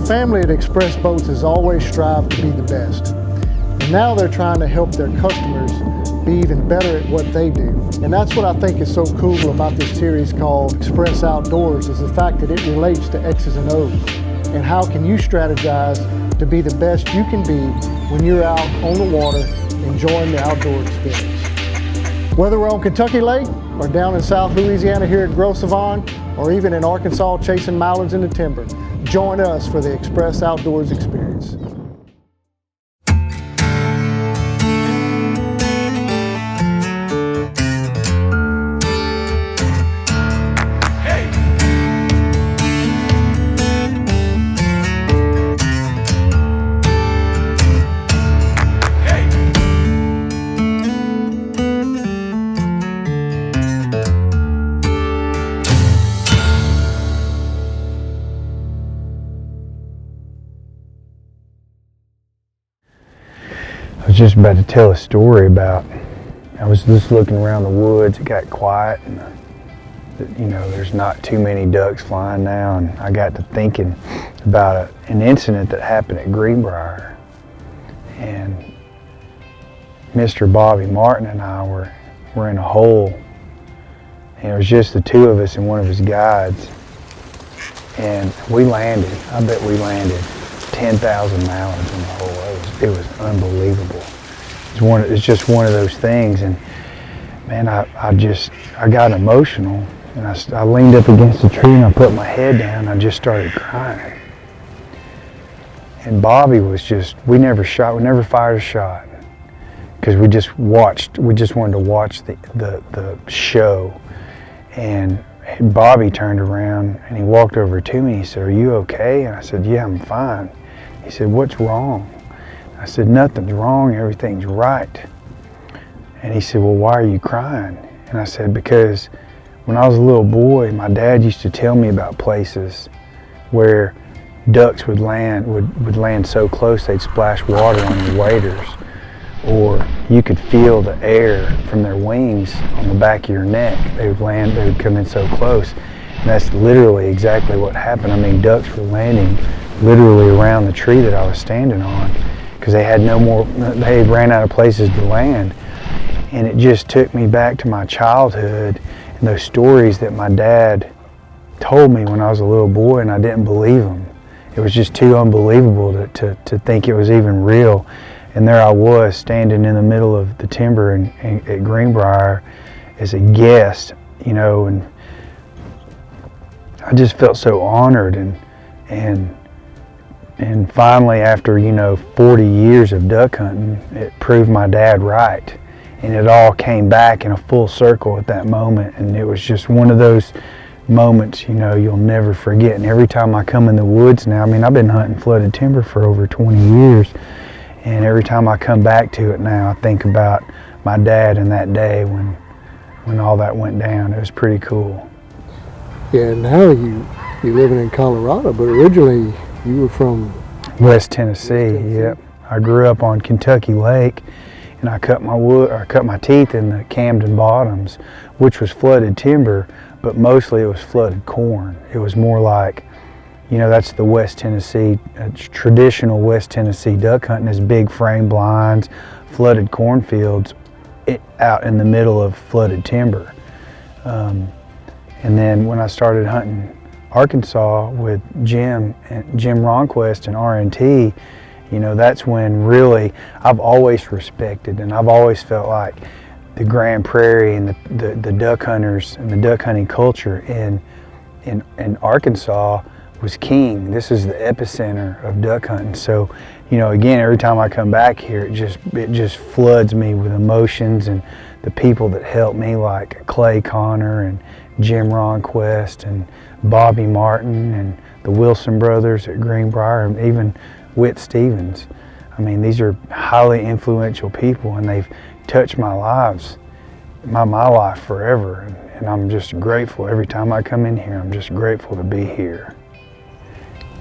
family at Xpress Boats has always strived to be the best. And now they're trying to help their customers be even better at what they do. And that's what I think is so cool about this series called Xpress Outdoors, is the fact that it relates to X's and O's. And how can you strategize to be the best you can be when you're out on the water enjoying the outdoor experience. Whether we're on Kentucky Lake or down in South Louisiana here at Gros Savon, or even in Arkansas chasing mallards in the timber, join us for the Xpress Outdoors experience. I was just about to tell a story about, I was just looking around the woods, it got quiet, and you know, there's not too many ducks flying now, and I got to thinking about an incident that happened at Greenbrier. And Mr. Bobby Martin and I were in a hole, and it was just the two of us and one of his guides. And we landed, I bet we landed 10,000 mallards in the hole. It was unbelievable. It's just one of those things, and man, I got emotional, and I leaned up against the tree and I put my head down and I just started crying. And Bobby was just, we never fired a shot, because we just wanted to watch the show. And Bobby turned around and he walked over to me and he said, "Are you okay?" And I said, "Yeah, I'm fine." He said, "What's wrong?" I said, "Nothing's wrong, everything's right." And he said, "Well, why are you crying?" And I said, "Because when I was a little boy, my dad used to tell me about places where ducks would land so close they'd splash water on your waders, or you could feel the air from their wings on the back of your neck. They would come in so close." And that's literally exactly what happened. I mean, ducks were landing literally around the tree that I was standing on, because they ran out of places to land. And it just took me back to my childhood and those stories that my dad told me when I was a little boy, and I didn't believe them. It was just too unbelievable to think it was even real. And there I was, standing in the middle of the timber at Greenbrier as a guest, you know, and I just felt so honored. And finally, after, 40 years of duck hunting, it proved my dad right. And it all came back in a full circle at that moment. And it was just one of those moments, you'll never forget. And every time I come in the woods now, I mean, I've been hunting flooded timber for over 20 years. And every time I come back to it now, I think about my dad and that day when all that went down. It was pretty cool. Yeah, now you're living in Colorado, but originally you were from West Tennessee. Yep. I grew up on Kentucky Lake, and I cut my teeth in the Camden Bottoms, which was flooded timber, but mostly it was flooded corn. It was more like, that's the West Tennessee, traditional West Tennessee duck hunting is big frame blinds, flooded cornfields out in the middle of flooded timber. And then when I started hunting Arkansas with Jim Ronquist and RNT, that's when really I've always respected, and I've always felt like the Grand Prairie and the duck hunters and the duck hunting culture in Arkansas was king. This is the epicenter of duck hunting. So, again, every time I come back here, it just floods me with emotions, and the people that helped me, like Clay Connor and Jim Ronquist and Bobby Martin and the Wilson brothers at Greenbrier, and even Whit Stevens. I mean, these are highly influential people, and they've touched my life forever. And I'm just grateful every time I come in here. I'm just grateful to be here.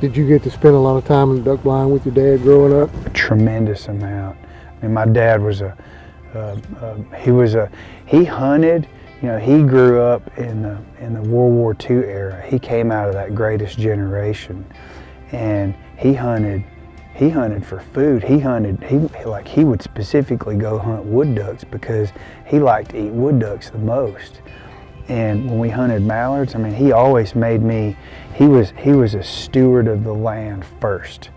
Did you get to spend a lot of time in the duck blind with your dad growing up? A tremendous amount. I mean, my dad was he hunted. He grew up in the World War II era. He came out of that greatest generation, and he hunted for food. He would specifically go hunt wood ducks because he liked to eat wood ducks the most. And when we hunted mallards, I mean, he always made me, he was a steward of the land first.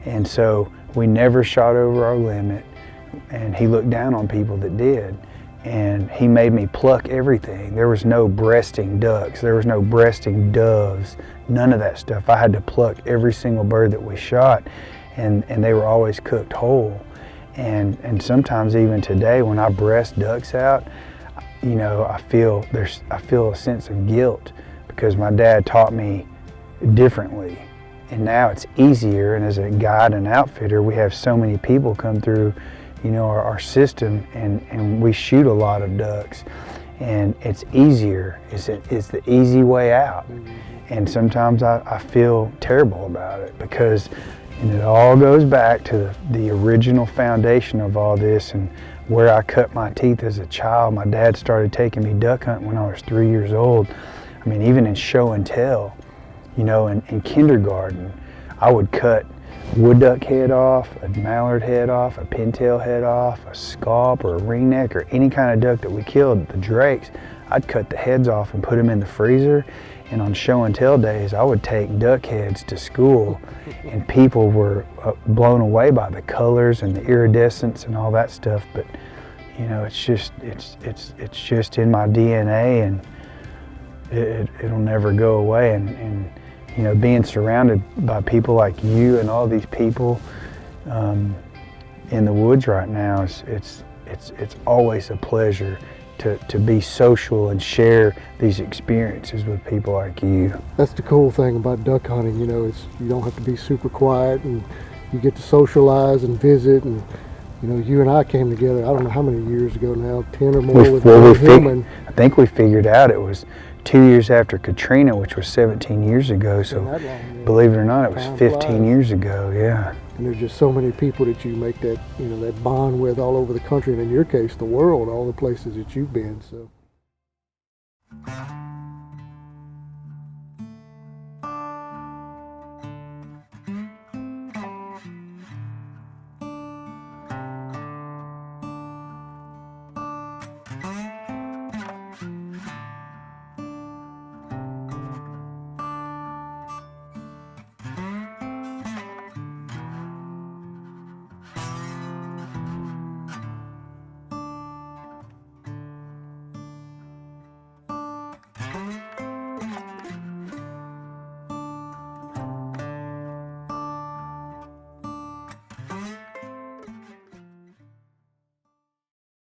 And so we never shot over our limit, and he looked down on people that did. And he made me pluck everything. There was no breasting ducks, there was no breasting doves, none of that stuff. I had to pluck every single bird that we shot, and they were always cooked whole. And sometimes even today when I breast ducks out, you know, I feel a sense of guilt because my dad taught me differently. And now it's easier, and as a guide and outfitter, we have so many people come through, you know, our system, and we shoot a lot of ducks, and it's easier. It's the easy way out. And sometimes I feel terrible about it because, and it all goes back to the original foundation of all this and where I cut my teeth as a child. My dad started taking me duck hunting when I was 3 years old. I mean, even in show and tell, you know, in kindergarten, I would cut wood duck head off, a mallard head off, a pintail head off, a scaup or a ringneck or any kind of duck that we killed, the drakes. I'd cut the heads off and put them in the freezer. And on show and tell days, I would take duck heads to school, and people were blown away by the colors and the iridescence and all that stuff. But you know, it's just in my DNA, and it'll never go away. And you know, being surrounded by people like you and all these people in the woods right now, it's always a pleasure to be social and share these experiences with people like you. That's the cool thing about duck hunting, you know, you don't have to be super quiet, and you get to socialize and visit. And you know, you and I came together, I don't know how many years ago now, 10 or more with Hillman. I think we figured out it was 2 years after Katrina, which was 17 years ago. So Long, yeah. Believe it or not, it was 15 flies. year ago, yeah. And there's just so many people that you make that, you know, that bond with all over the country, and in your case, the world, all the places that you've been. So.